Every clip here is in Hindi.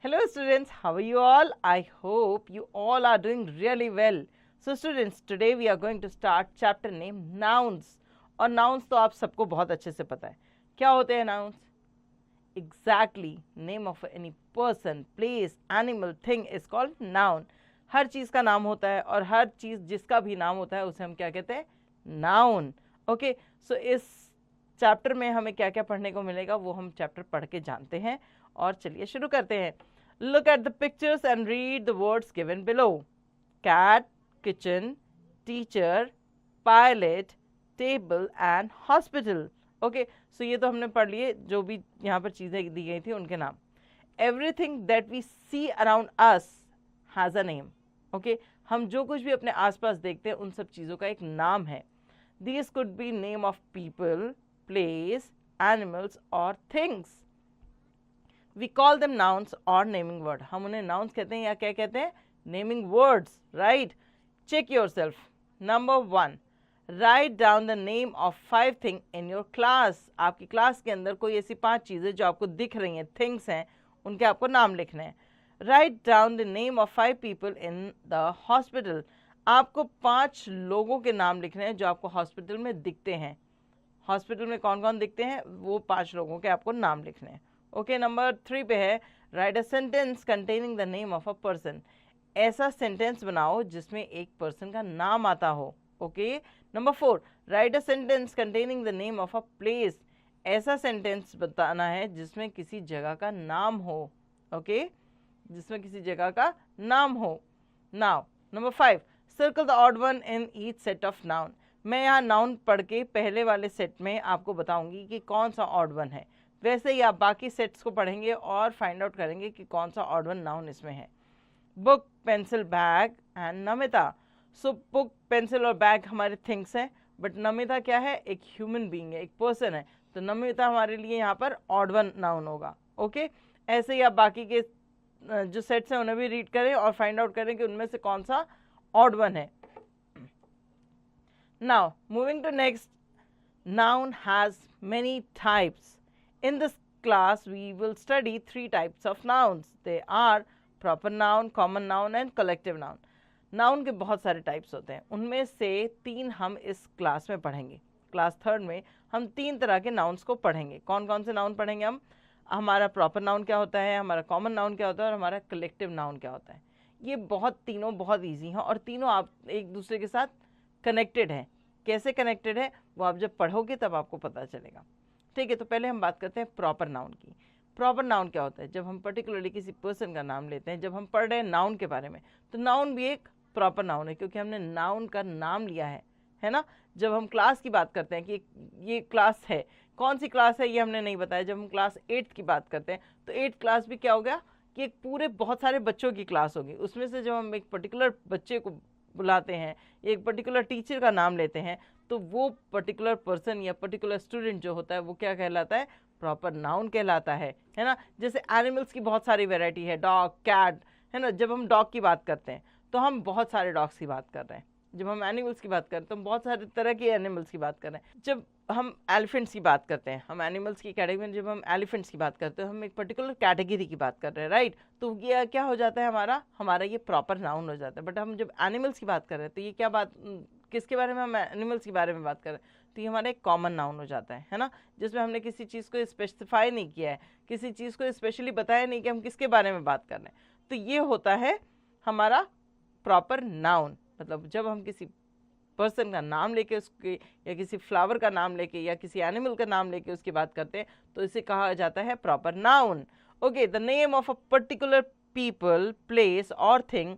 Hello students, how are you all? I hope you all are doing really well. So students, today we are going to start chapter name nouns. और nouns तो आप सबको बहुत अच्छे से पता है. क्या होते हैं nouns? Exactly, name of any person, place, animal, thing is called noun. हर चीज़ का नाम होता है और हर चीज़ जिसका भी नाम होता है उसे हम क्या कहते हैं? Noun. Okay, so इस चैप्टर में हमें क्या क्या पढ़ने को मिलेगा वो हम चैप्टर पढ़ के जानते हैं. और चलिए शुरू करते हैं. Look at the pictures and read the words given below. Cat, kitchen, teacher, pilot, table and hospital. Okay, so ये तो हमने पढ़ लिए जो भी यहाँ पर चीज़ें दी गई थी उनके नाम. Everything that we see around us has a name. Okay, हम जो कुछ भी अपने आसपास देखते हैं उन सब चीज़ों का एक नाम है. These could be name of people, place, animals or things. We call them nouns or naming word. हम उन्हें nouns कहते हैं या क्या कहते हैं? Naming words, right? Check yourself. Number 1. Write down the name of 5 things in your class. आपकी क्लास के अंदर कोई ऐसी 5 चीज़ें जो आपको दिख रही हैं, things हैं, उनके आपको नाम लिखने हैं. Write down the name of 5 people in the hospital. आपको 5 लोगों के नाम लिखने हैं जो आपको हॉस्पिटल में दिखते हैं. हॉस्पिटल में कौन कौन दिखते हैं वो 5 लोगों के आपको नाम लिखने हैं. ओके, नंबर 3 पे है right a sentence containing the name of a person. ऐसा सेंटेंस बनाओ जिसमें एक पर्सन का नाम आता हो. Okay, number 4 right a sentence containing the name of a place. ऐसा सेंटेंस बताना है जिसमें किसी जगह का नाम हो. ओके, जिसमें किसी जगह का नाम हो. Now number 5 circle the odd one in each set of noun. मैं यहाँ नाउन पढ़ के पहले वाले सेट में आपको बताऊंगी कि कौन सा ऑड वन है. वैसे ही आप बाकी सेट्स को पढ़ेंगे और फाइंड आउट करेंगे कि कौन सा ऑड वन नाउन इसमें है. Book, pencil, bag and Namita. So book, pencil और बैग हमारे थिंग्स हैं, बट नमिता क्या है? एक ह्यूमन बीइंग है, एक पर्सन है. तो नमिता हमारे लिए यहाँ पर ऑड वन नाउन होगा. ओके, ऐसे ही आप बाकी के जो सेट्स हैं उन्हें भी रीड करें और फाइंड आउट करें कि उनमें से कौन सा ऑड वन है. Now moving to next. Noun has many types. In this class, we will study 3 types of nouns. They are proper noun, common noun and collective noun. Noun के बहुत सारे types होते हैं, उनमें से 3 हम इस क्लास में पढ़ेंगे. क्लास 3rd में हम 3 तरह के nouns को पढ़ेंगे. कौन कौन से noun पढ़ेंगे हम? हमारा proper noun क्या होता है, हमारा common noun क्या होता है और हमारा collective noun क्या होता है. ये तीनों बहुत ईजी हैं और तीनों आप एक दूसरे के साथ कनेक्टेड हैं. कैसे कनेक्टेड है वो आप जब पढ़ोगे तब आपको पता चलेगा. ठीक है, तो पहले हम बात करते हैं प्रॉपर नाउन की. प्रॉपर नाउन क्या होता है? जब हम पर्टिकुलरली किसी पर्सन का नाम लेते हैं, जब हम पढ़ रहे हैं नाउन के बारे में, तो नाउन भी एक प्रॉपर नाउन है क्योंकि हमने नाउन का नाम लिया है ना. जब हम क्लास की बात करते हैं कि ये क्लास है, कौन सी क्लास है ये हमने नहीं बताया. जब हम क्लास 8th की बात करते हैं तो 8th क्लास भी क्या हो गया कि एक पूरे बहुत सारे बच्चों की क्लास होगी. उसमें से जब हम एक पर्टिकुलर बच्चे को बुलाते हैं, एक पर्टिकुलर टीचर का नाम लेते हैं, तो वो पर्टिकुलर पर्सन या पर्टिकुलर स्टूडेंट जो होता है वो क्या कहलाता है? प्रॉपर नाउन कहलाता है ना. जैसे एनिमल्स की बहुत सारी वैरायटी है, डॉग, कैट, है ना. जब हम डॉग की बात करते हैं तो हम बहुत सारे डॉग्स की बात कर रहे हैं. जब हम एनिमल्स की बात करते हैं तो हम बहुत सारे तरह के एनिमल्स की बात कर रहे हैं. जब हम एलिफेंट्स की बात करते हैं, हम एनिमल्स की कैटेगरी में जब हम एलिफेंट्स की बात करते हैं हम एक पर्टिकुलर कैटेगरी की बात कर रहे हैं, राइट. तो ये क्या हो जाता है? हमारा ये प्रॉपर नाउन हो जाता है. बट हम जब एनिमल्स की बात कर रहे हैं तो ये क्या बात, किसके बारे में? हम एनिमल्स के बारे में बात कर रहे हैं, तो ये हमारा एक कॉमन नाउन हो जाता है ना. जिसमें हमने किसी चीज़ को स्पेसिफाई नहीं किया है, किसी चीज़ को स्पेशली बताया नहीं कि हम किसके बारे में बात कर रहे हैं. तो ये होता है हमारा प्रॉपर नाउन. मतलब जब हम किसी पर्सन का नाम लेके उसके या किसी फ्लावर का नाम लेके या किसी एनिमल का नाम लेके उसकी बात करते हैं तो इसे कहा जाता है proper noun. Okay, the name of a particular people, place और thing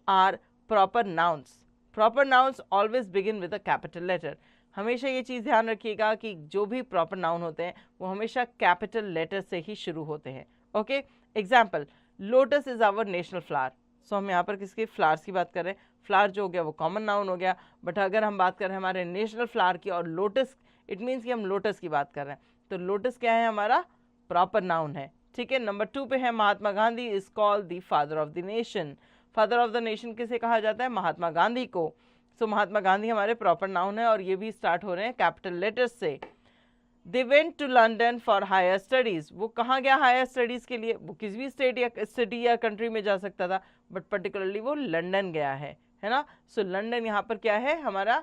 are proper nouns. Proper nouns always begin with a capital letter. हमेशा ये चीज़ ध्यान रखिएगा कि जो भी प्रॉपर नाउन होते हैं वो हमेशा कैपिटल लेटर से ही शुरू होते हैं. Okay, example, lotus is our national flower. So हम यहाँ पर किसके फ्लावर्स की बात कर रहे हैं. फ्लावर जो हो गया वो कॉमन नाउन हो गया. बट अगर हम बात करें हमारे नेशनल फ्लावर की और लोटस, इट मीन्स कि हम लोटस की बात कर रहे हैं, तो लोटस क्या है? हमारा प्रॉपर नाउन है. ठीक है, नंबर 2 पे है Mahatma Gandhi is called the father of the nation. Father of the nation किसे कहा जाता है? महात्मा गांधी को. सो महात्मा गांधी हमारे प्रॉपर नाउन है और ये भी स्टार्ट हो रहे हैं कैपिटल लेटर्स से. They went to London for higher studies. वो कहाँ गया हायर स्टडीज के लिए? वो किसी भी स्टेट या सिटी या कंट्री में जा सकता था, बट पर्टिकुलरली वो लंदन गया है ना। सो लंदन यहाँ पर क्या है? हमारा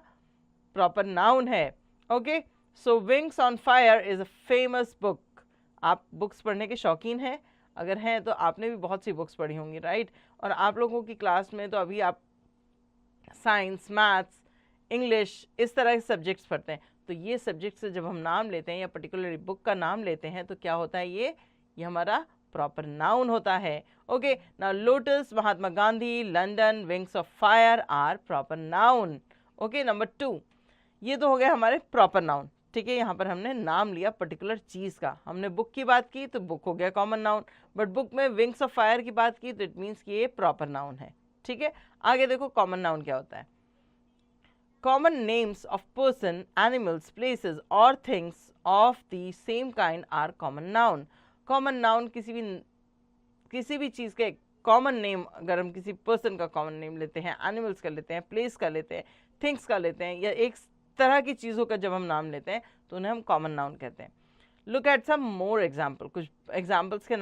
प्रॉपर नाउन है। Okay, so wings on fire is a famous book. आप बुक्स पढ़ने के शौकीन हैं? अगर हैं तो आपने भी बहुत सी बुक्स पढ़ी होंगी, राइट? और आप लोगों की क्लास में तो अभी आप साइंस, मैथ्स, इंग्लिश, इस तरह के सब्जेक्ट्स पढ़ते हैं। तो ये सब्जेक्ट से जब हम नाम लेते हैं या पर्टिकुलर बुक का नाम लेते हैं तो क्या होता है? ये हमारा प्रॉपर नाउन होता है। Okay, now lotus, Mahatma Gandhi, London, wings of fire are proper noun. Okay, number 2, ये तो हो गया हमारे प्रॉपर नाउन। ठीक है, यहाँ पर हमने नाम लिया पर्टिकुलर चीज़ का। हमने बुक की बात की तो बुक हो गया कॉमन नाउन, बट बुक में विंग्स ऑफ फायर की बात की तो इट मीन्स कि ये प्रॉपर नाउन है। ठीक है, आगे देखो कॉमन नाउन क्या होता है। Common names of person, animals, places or things of the same kind are common noun. Common noun किसी भी चीज़ का कॉमन नेम, अगर हम किसी पर्सन का कॉमन नेम लेते हैं, एनिमल्स का लेते हैं, प्लेस का लेते हैं, थिंग्स का लेते हैं, या एक तरह की चीज़ों का जब हम नाम लेते हैं तो उन्हें हम कॉमन नाउन कहते हैं। Look at some more example, कुछ एग्जाम्पल्स के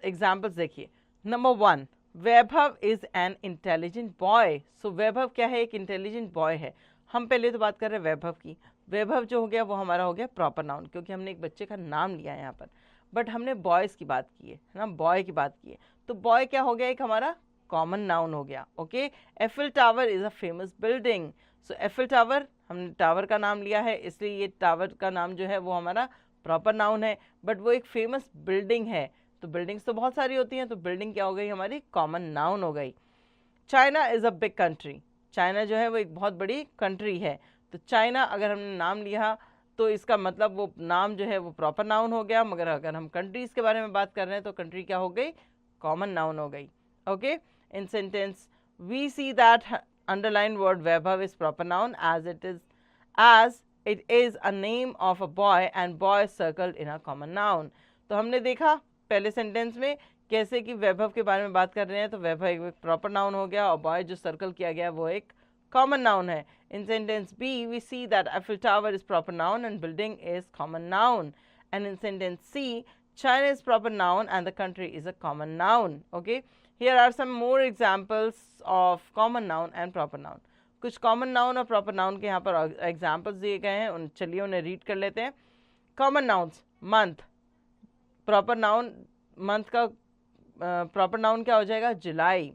एग्जाम्पल्स देखिए। Number 1, Vaibhav is an intelligent boy. So Vaibhav क्या है? एक इंटेलिजेंट बॉय है। हम पहले तो बात कर रहे हैं वैभव की। वैभव जो हो गया वो हमारा हो गया प्रॉपर नाउन, क्योंकि हमने एक बच्चे का नाम लिया है यहाँ पर, बट हमने बॉयज़ की बात की है ना, बॉय की बात की है, तो बॉय क्या हो गया? एक हमारा कॉमन नाउन हो गया। Okay, Eiffel tower is a famous building. So Eiffel tower, हमने टावर का नाम लिया है इसलिए ये टावर का नाम जो है वो हमारा प्रॉपर नाउन है, बट वो एक फेमस बिल्डिंग है। तो बिल्डिंग्स तो बहुत सारी होती हैं, तो बिल्डिंग क्या हो गई? हमारी कॉमन नाउन हो गई। China is a big country. China जो है वो एक बहुत बड़ी कंट्री है, तो चाइना अगर हमने नाम लिया तो इसका मतलब वो नाम जो है वो प्रॉपर नाउन हो गया, मगर अगर हम कंट्रीज़ के बारे में बात कर रहे हैं तो कंट्री क्या हो गई? कॉमन नाउन हो गई। Okay, in sentence we see that underline word Vaibhav is proper noun as it is a name of a boy and boy circled in a common noun. तो हमने देखा पहले सेंटेंस में कैसे कि वैभव के बारे में बात कर रहे हैं तो वैभव एक प्रॉपर नाउन हो गया और बॉय जो सर्कल किया गया वो एक कॉमन नाउन है. In sentence B, we see that Eiffel Tower is proper noun and building is common noun. And in sentence C, China is proper noun and the country is a common noun. Okay, here are some more examples of common noun and proper noun. कुछ कॉमन नाउन और प्रॉपर नाउन के यहाँ पर एग्जाम्पल्स दिए गए हैं, उन चलिए उन्हें रीड कर लेते हैं. Common nouns, month. Proper noun month का प्रॉपर नाउन क्या हो जाएगा? July.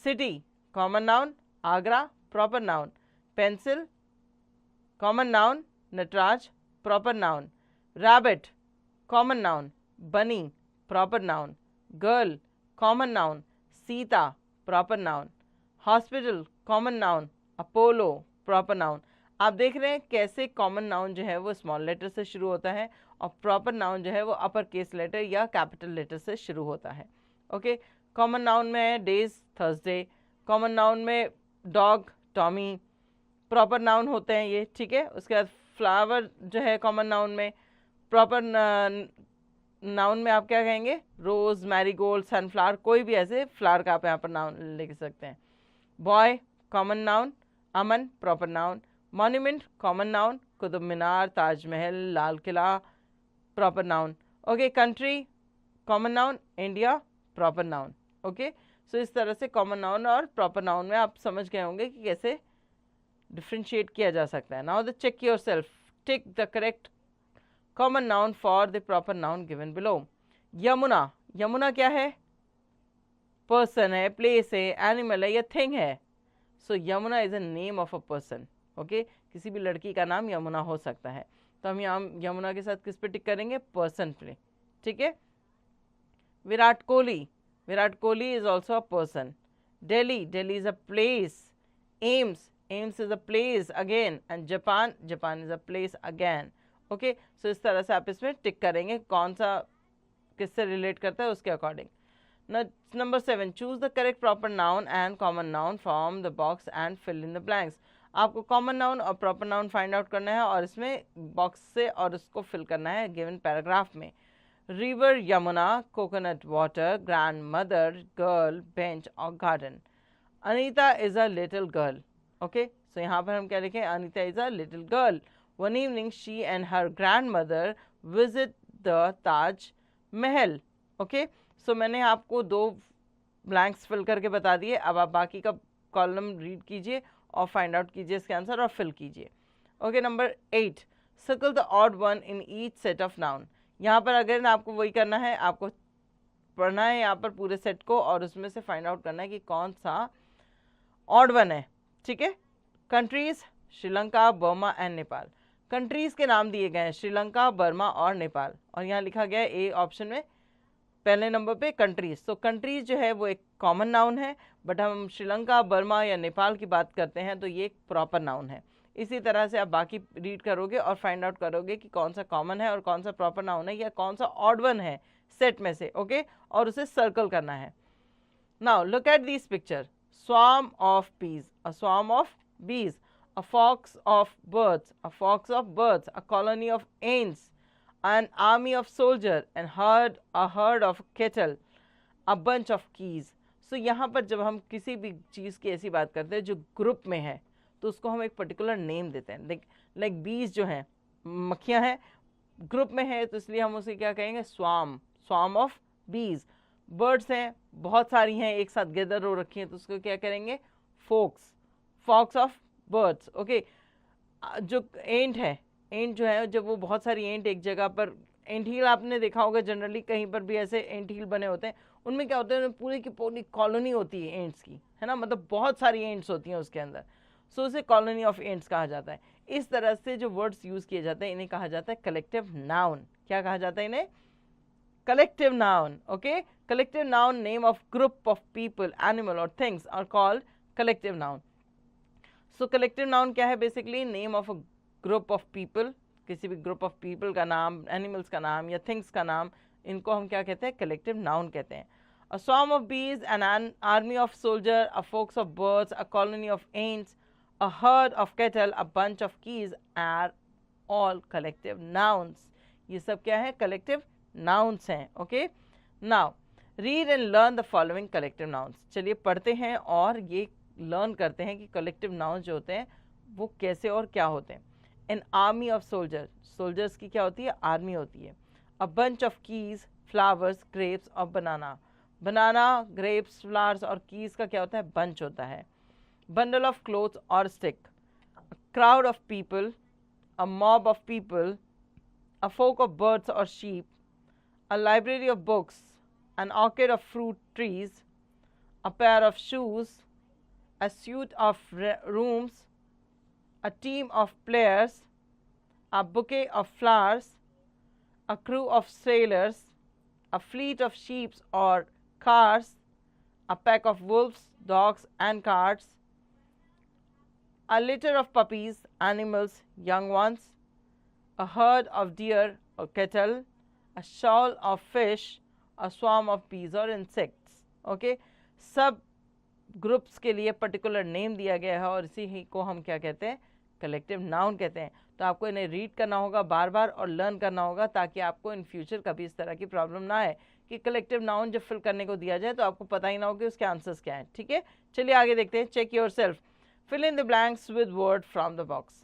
City, common noun Agra, proper noun. Pencil, common noun Nataraj, proper noun. Rabbit, common noun bunny, proper noun. Girl, common noun Sita, proper noun. Hospital, common noun Apollo, proper noun. आप देख रहे हैं कैसे कॉमन नाउन जो है वो स्मॉल लेटर से शुरू होता है और प्रॉपर नाउन जो है वो अपर केस लेटर या कैपिटल लेटर से शुरू होता है. ओके, कॉमन नाउन में है डेज, थर्सडे. कॉमन नाउन में डॉग, टॉमी, प्रॉपर नाउन होते हैं ये. ठीक है, उसके बाद फ्लावर जो है कॉमन नाउन में. प्रॉपर नाउन में आप क्या कहेंगे? रोज, मैरीगोल्ड, सनफ्लावर, कोई भी ऐसे फ्लावर का आप यहाँ पर नाउन लिख सकते हैं. Boy, common noun Aman, proper noun. Monument, common noun Qutub Minar, Taj Mahal, Lal Qila, proper noun. Okay, country, common noun India, proper noun. Okay, so इस तरह से कॉमन नाउन और प्रॉपर नाउन में आप समझ गए होंगे कि कैसे डिफ्रेंशिएट किया जा सकता है. Now the check yourself, tick the correct common noun for the proper noun given below. Yamuna, Yamuna क्या है? पर्सन है, प्लेस है, एनिमल है या थिंग है. So Yamuna is a name of a person. Okay, किसी भी लड़की का नाम यमुना हो सकता है, तो हम यहाँ यमुना के साथ किस पे टिक करेंगे? पर्सन पे. ठीक है. Virat Kohli, Virat Kohli is also a person. Delhi, Delhi is a place. AIIMS, AIIMS is a place again. And Japan, Japan is a place again. Okay, so इस तरह से आप इसमें टिक करेंगे कौन सा किससे रिलेट करता है उसके according. Number 7, choose the correct proper noun and common noun from the box and fill in the blanks. आपको कॉमन नाउन और प्रॉपर नाउन फाइंड आउट करना है और इसमें बॉक्स से और उसको फिल करना है गिवन पैराग्राफ में. River, Yamuna, coconut water, grandmother, girl, bench और garden. Anita is a little girl. Okay, so यहाँ पर हम क्या लिखें? Anita is a little girl. One evening, she and her grandmother visit the Taj Mahal. Okay, so मैंने आपको 2 ब्लैंक्स फिल करके बता दिए. अब आप बाकी का कॉलम रीड कीजिए और फाइंड आउट कीजिए इसके आंसर और फिल कीजिए. Okay, number 8, circle the odd one in each set of noun. यहाँ पर अगर आपको वही करना है, आपको पढ़ना है यहाँ पर पूरे सेट को और उसमें से फाइंड आउट करना है कि कौन सा ऑड वन है. ठीक है, countries Sri Lanka, Burma and Nepal. Countries के नाम दिए गए हैं श्रीलंका, बर्मा और नेपाल, और यहाँ लिखा गया है ए ऑप्शन में पहले नंबर पे कंट्रीज. तो कंट्रीज जो है वो एक कॉमन नाउन है, बट हम श्रीलंका, बर्मा या नेपाल की बात करते हैं तो ये एक प्रॉपर नाउन है. इसी तरह से आप बाकी रीड करोगे और फाइंड आउट करोगे कि कौन सा कॉमन है और कौन सा प्रॉपर नाउन है या कौन सा ऑड वन है सेट में से. ओके, और उसे सर्कल करना है. Now look at this picture. Swarm of bees, a swarm of bees, a fox of birds, a fox of birds, a colony of ants, an army of soldiers, and a herd of cattle, a bunch of keys. So यहाँ पर जब हम किसी भी चीज़ की ऐसी बात करते हैं जो ग्रुप में है तो उसको हम एक पर्टिकुलर नेम देते हैं. लाइक बीज जो हैं, मक्खियाँ हैं, ग्रुप में है तो इसलिए हम उसे क्या कहेंगे, स्वार्म ऑफ बीज. बर्ड्स हैं, बहुत सारी हैं, एक साथ गैदर हो रखी हैं तो उसको क्या करेंगे, फॉक्स ऑफ बर्ड्स. ओके, जो एंट है, एंट जो है जब वो बहुत सारी एंट एक जगह पर, एंट हील आपने देखा होगा जनरली कहीं पर भी ऐसे एंट हील बने होते हैं, उनमें क्या होता है, पूरी की पूरी कॉलोनी होती है एंट्स की, है ना, मतलब बहुत सारी एंट्स होती हैं उसके अंदर. सो उसे कॉलोनी ऑफ एंट्स कहा जाता है. इस तरह से जो वर्ड्स यूज किए जाते हैं इन्हें कहा जाता है कलेक्टिव नाउन. क्या कहा जाता है इन्हें, collective noun. Okay, collective noun, name of group of people, animal or things are called collective noun. So collective noun क्या है, basically name of a group of people, किसी भी group of people का नाम, animals का नाम या things का नाम, इनको हम क्या कहते हैं, collective noun कहते हैं. A swarm of bees, an army of soldiers, a flocks of birds, a colony of ants, a herd of cattle, a bunch of keys are all collective nouns. ये सब क्या है, collective nouns हैं. Okay, now read and learn the following collective nouns. चलिए पढ़ते हैं और ये लर्न करते हैं कि कलेक्टिव नाउन्स जो होते हैं वो कैसे और क्या होते हैं. An army of soldier, soldiers की क्या होती है, आर्मी होती है. A bunch of keys, flowers, grapes और बनाना. बनाना, ग्रेप्स, फ्लावर्स और कीज का क्या होता है, बंच होता है. बंडल ऑफ क्लोथ्स और stick. Crowd of people, a mob of people, a folk of birds और sheep, a library of books, an orchard of fruit trees, a pair of shoes, a suite of rooms, a team of players, a bouquet of flowers, a crew of sailors, a fleet of sheep or cars, a pack of wolves, dogs and carts, a litter of puppies, animals, young ones, a herd of deer or cattle, a shoal of fish, a swarm of bees और insects. ओके, सब ग्रुप्स के लिए पर्टिकुलर नेम दिया गया है और इसी ही को हम क्या कहते हैं, कलेक्टिव नाउन कहते हैं. तो आपको इन्हें रीड करना होगा बार बार और लर्न करना होगा ताकि आपको इन फ्यूचर कभी इस तरह की प्रॉब्लम ना आए कि कलेक्टिव नाउन जब फिल करने को दिया जाए तो आपको पता ही ना हो कि उसके आंसर्स क्या हैं. ठीक है, चलिए आगे देखते हैं. Check yourself, fill in the blanks with word from the box.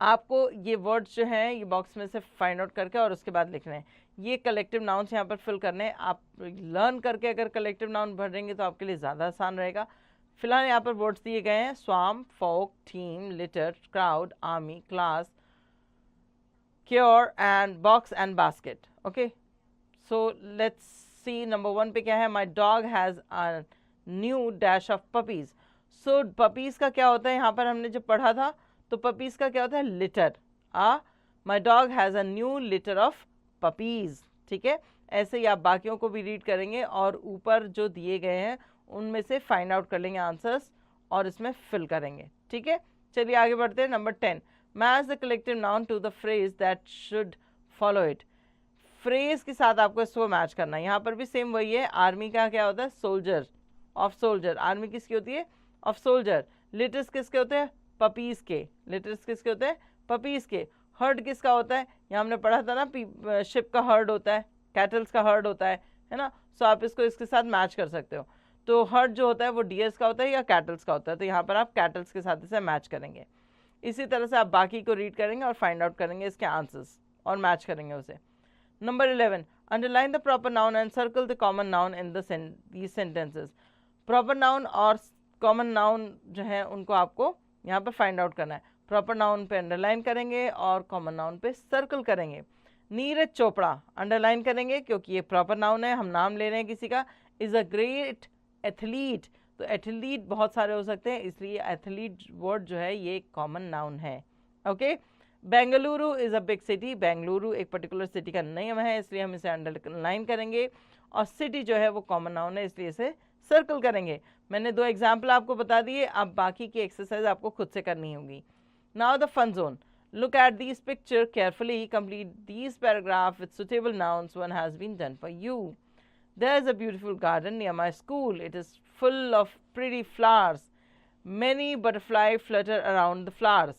आपको ये वर्ड्स जो हैं ये बॉक्स में से फाइंड आउट करके और उसके बाद लिखने हैं. ये कलेक्टिव नाउन्स यहाँ पर फिल करने हैं. आप लर्न करके अगर कलेक्टिव नाउन भरेंगे तो आपके लिए ज़्यादा आसान रहेगा. फिलहाल यहाँ पर वर्ड्स दिए गए हैं, swarm, folk, team, litter, crowd, army, class, choir and box and basket. Okay, so let's see. Number 1 पे क्या है, my dog has a new dash of puppies. So puppies का क्या होता है, यहाँ पर हमने जब पढ़ा था तो पपीज़ का क्या होता है, litre. My dog has a new litre of puppies. ठीक है, ऐसे ही आप बाकियों को भी रीड करेंगे और ऊपर जो दिए गए हैं उनमें से फाइंड आउट कर लेंगे आंसर्स और इसमें फिल करेंगे. ठीक है, चलिए आगे बढ़ते हैं. Number 10, match the collective noun to the phrase that should follow it. Phrase के साथ आपको इसको मैच करना है. यहाँ पर भी सेम वही है. आर्मी का क्या होता है, सोल्जर, ऑफ सोल्जर. आर्मी किसकी होती है, ऑफ सोल्जर. लिटर्स किसके होते हैं, पपीज़ के. लिटर्स किसके होते हैं, पपीज़ के. हर्ड किसका होता है, यहाँ हमने पढ़ा था ना, शिप का हर्ड होता है, कैटल्स का हर्ड होता है ना. सो आप इसको इसके साथ मैच कर सकते हो. तो हर्ड जो होता है वो डियर्स का होता है या कैटल्स का होता है, तो यहाँ पर आप कैटल्स के साथ इसे मैच करेंगे. इसी तरह से आप बाकी को रीड करेंगे और फाइंड आउट करेंगे इसके आंसर्स और मैच करेंगे उसे। Number 11, underline the proper noun and circle the common noun in these sentences। Proper noun और कॉमन नाउन जो है उनको आपको यहाँ पर फाइंड आउट करना है। प्रॉपर नाउन पे अंडरलाइन करेंगे और कॉमन नाउन पे सर्कल करेंगे। नीरज चोपड़ा अंडरलाइन करेंगे क्योंकि ये प्रॉपर नाउन है, हम नाम ले रहे हैं किसी का। इज़ अ ग्रेट एथलीट, तो एथलीट बहुत सारे हो सकते हैं, इसलिए एथलीट वर्ड जो है ये कॉमन नाउन है। Okay, Bengaluru is a big city, Bengaluru एक पर्टिकुलर सिटी का नेम है, इसलिए हम इसे अंडरलाइन करेंगे। और सिटी जो है वो कॉमन नाउन है, इसलिए इसे सर्कल करेंगे। मैंने 2 एग्जाम्पल आपको बता दिए, अब बाकी की एक्सरसाइज आपको खुद से करनी होगी। Now the fun zone, look at these picture carefully, complete these paragraph with suitable nouns, one has been done for you। There is a beautiful garden near my school, it is full of pretty flowers, many butterflies flutter around the flowers,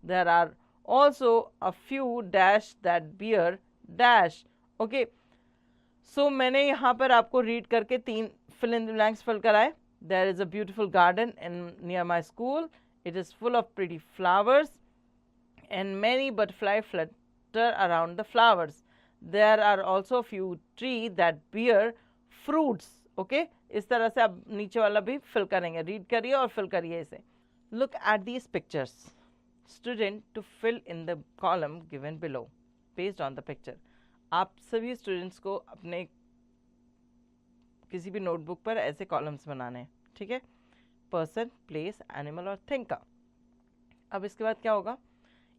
there are also a few dash that bear dash। okay, so मैंने यहाँ पर आपको रीड करके 3 fill in the blanks fill कराए। There is a beautiful garden near my school, it is full of pretty flowers and many butterflies flutter around the flowers, there are also few trees that bear fruits। okay, इस तरह से आप नीचे वाला भी फिल करेंगे, रीड करिए और फिल करिए इसे। look at these pictures, student to fill in the column given below based on the picture। आप सभी स्टूडेंट्स को अपने किसी भी नोटबुक पर ऐसे कॉलम्स बनाने हैं, ठीक है, पर्सन, प्लेस, एनिमल और थिंग का। अब इसके बाद क्या होगा,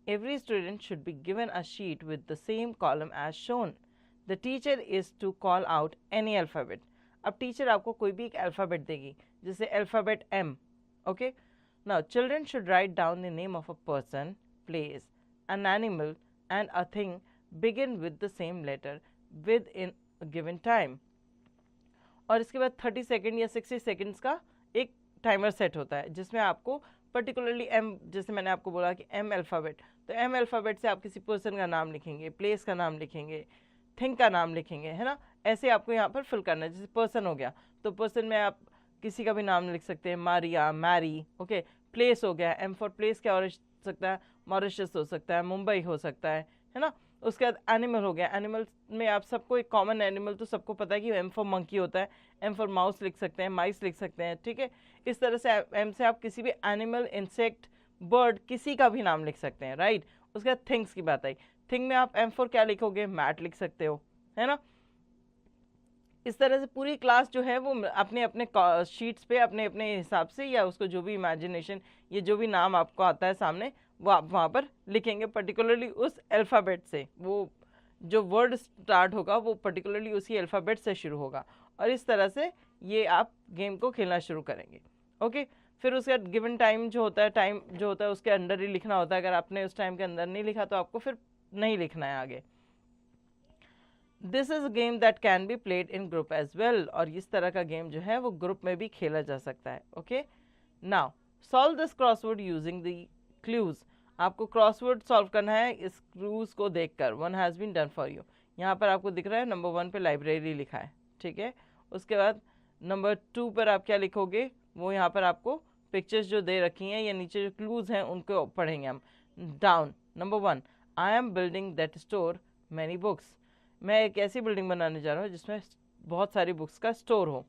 every student should be given a sheet with the same column as shown, the teacher is to call out any alphabet। अब टीचर आपको कोई भी एक अल्फ़ाबेट देगी, जैसे alphabet M। okay, now children should write down the name of a person, place, an animal and a thing begin with the same letter within a given time। और इसके बाद 30 सेकेंड या 60 सेकेंड्स का एक टाइमर सेट होता है, जिसमें आपको पर्टिकुलरली M, जैसे मैंने आपको बोला कि M अल्फ़ाबेट, तो M अल्फ़ाबेट से आप किसी पर्सन का नाम लिखेंगे, प्लेस का नाम लिखेंगे, थिंग का नाम लिखेंगे, है ना। ऐसे आपको यहाँ पर फिल करना है। जैसे पर्सन हो गया तो पर्सन में आप किसी का भी नाम लिख सकते हैं, मारिया, मैरी। ओके, प्लेस हो गया, M फॉर प्लेस क्या हो सकता है, मॉरिशस हो सकता है, मुंबई हो सकता है ना। उसके बाद एनिमल हो गया, एनिमल में आप सबको एक कॉमन एनिमल तो सबको पता है कि M फॉर मंकी होता है, M फॉर माउस लिख सकते हैं, माइस लिख सकते हैं, ठीक है। इस तरह से M से आप किसी भी एनिमल, इंसेक्ट, बर्ड, किसी का भी नाम लिख सकते हैं, राइट। उसके बाद थिंग्स की बात आई, थिंग में आप M फॉर क्या लिखोगे, मैट लिख सकते हो, है ना। इस तरह से पूरी क्लास जो है वो अपने अपने शीट्स पे अपने अपने हिसाब से, या उसको जो भी इमेजिनेशन, ये जो भी नाम आपको आता है सामने, वो आप वहाँ पर लिखेंगे, पर्टिकुलरली उस अल्फ़ाबेट से। वो जो वर्ड स्टार्ट होगा वो पर्टिकुलरली उसी अल्फ़ाबेट से शुरू होगा, और इस तरह से ये आप गेम को खेलना शुरू करेंगे। ओके, फिर उसके बाद गिवन टाइम जो होता है, टाइम जो होता है उसके अंदर ही लिखना होता है। अगर आपने उस टाइम के अंदर नहीं लिखा तो आपको फिर नहीं लिखना है आगे। This is a game that can be played in group as well, और इस तरह का गेम जो है वो ग्रुप में भी खेला जा सकता है। Okay, now solve this crossword using the clues. आपको क्रॉसवर्ड सॉल्व करना है इस क्लूज को देखकर। One has been done for you, यहाँ पर आपको दिख रहा है नंबर 1 पे लाइब्रेरी लिखा है, ठीक है। उसके बाद नंबर 2 पर आप क्या लिखोगे, वो यहाँ पर आपको पिक्चर्स जो दे रखी हैं या नीचे जो क्लूज हैं उनको पढ़ेंगे हम। Down, number 1, I am building that store many books. मैं एक ऐसी बिल्डिंग बनाने जा रहा हूँ जिसमें बहुत सारी बुक्स का स्टोर हो,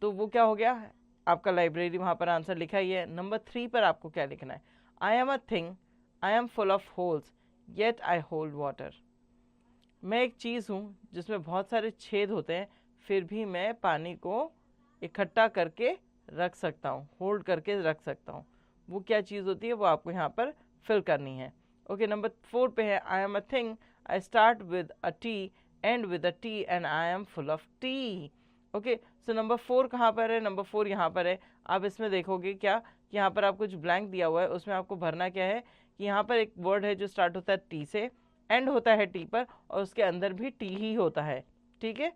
तो वो क्या हो गया, आपका लाइब्रेरी, वहाँ पर आंसर लिखा ही है। नंबर 3 पर आपको क्या लिखना है, आई am a thing, I am full of holes yet I hold water. मैं एक चीज़ हूँ जिसमें बहुत सारे छेद होते हैं, फिर भी मैं पानी को इकट्ठा करके रख सकता हूँ, होल्ड करके रख सकता हूँ। वो क्या चीज़ होती है वो आपको यहाँ पर फिल करनी है। ओके, नंबर 4 पे है, आई am a thing, I start with a T, and with a T, and I am full of T. Okay, so number 4 कहाँ पर है, नंबर 4 यहाँ पर है। आप इसमें देखोगे क्या कि यहाँ पर आपको कुछ ब्लैंक दिया हुआ है, उसमें आपको भरना क्या है कि यहाँ पर एक वर्ड है जो स्टार्ट होता है टी से, एंड होता है टी पर, और उसके अंदर भी टी ही होता है, ठीक है।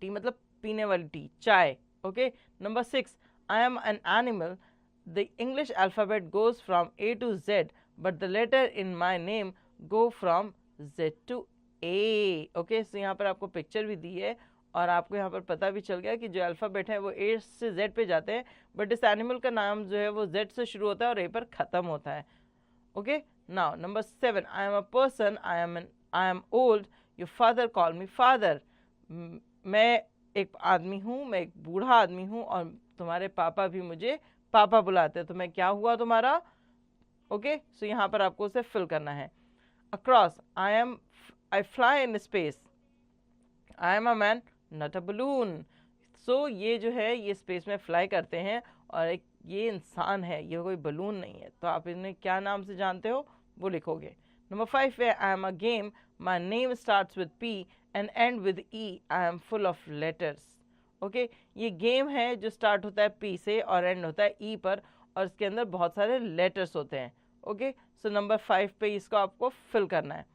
टी मतलब पीने वाली टी, चाय। Okay, number 6, I am an animal, the English alphabet goes from A to Z, but the letter in my name go from Z to A. Okay, so यहाँ पर आपको पिक्चर भी दी है और आपको यहाँ पर पता भी चल गया कि जो अल्फ़ाबेट है वो ए से जेड पे जाते हैं, बट इस एनिमल का नाम जो है वो जेड से शुरू होता है और ए पर ख़त्म होता है. Okay, now number 7, I am a person, I am old, your father call me father. मैं एक आदमी हूँ, मैं एक बूढ़ा आदमी हूँ और तुम्हारे पापा भी मुझे पापा बुलाते हैं. तो मैं क्या हुआ तुम्हारा? ओके, सो यहाँ पर आपको उसे फिल करना है. Across, I fly in space, I am a man not a balloon. So ये जो है ये स्पेस में फ्लाई करते हैं और एक ये इंसान है, ये कोई बलून नहीं है. तो आप इन्हें क्या नाम से जानते हो वो लिखोगे. नंबर 5 है आई am a game, my name starts with P and and with E, I am full of letters. Okay, ये गेम है जो स्टार्ट होता है पी से और एंड होता है ई पर, और इसके अंदर बहुत सारे लेटर्स होते हैं. ओके, सो नंबर 5 पे इसको आपको फिल करना है.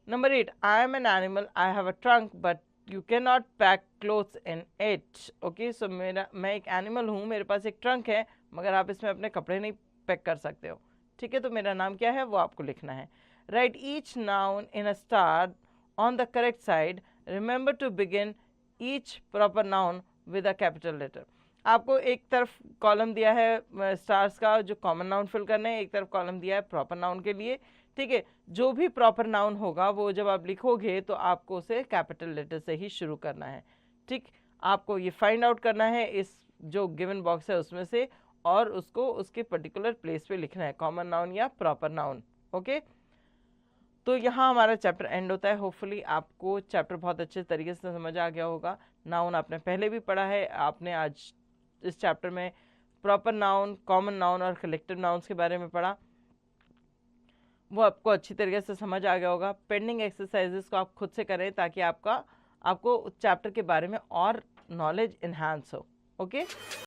Number 8, I am an animal, I have a trunk but you can not pack clothes in it. Okay, so मैं एक एनिमल हूँ, मेरे पास एक ट्रंक है, मगर आप इसमें अपने कपड़े नहीं पैक कर सकते हो. ठीक है, तो मेरा नाम क्या है वो आपको लिखना है. Write each noun in a star on the correct side. Remember to begin each proper noun with a capital letter. आपको एक तरफ कॉलम दिया है स्टार्स का जो कॉमन नाउन फिल करने हैं, एक तरफ कॉलम दिया है प्रॉपर नाउन के लिए. ठीक है, जो भी प्रॉपर नाउन होगा वो जब आप लिखोगे तो आपको उसे कैपिटल लेटर से ही शुरू करना है. ठीक, आपको ये फाइंड आउट करना है इस जो गिवन बॉक्स है उसमें से, और उसको उसके पर्टिकुलर प्लेस पे लिखना है, कॉमन नाउन या प्रॉपर नाउन. ओके, तो यहाँ हमारा चैप्टर एंड होता है. होपफुली आपको चैप्टर बहुत अच्छे तरीके से समझ आ गया होगा. नाउन आपने पहले भी पढ़ा है, आपने आज इस चैप्टर में प्रॉपर नाउन, कॉमन नाउन और कलेक्टिव नाउन्स के बारे में पढ़ा, वो आपको अच्छी तरीके से समझ आ गया होगा. पेंडिंग एक्सरसाइजेस को आप खुद से करें ताकि आपको चैप्टर के बारे में और नॉलेज इन्हांस हो. ओके.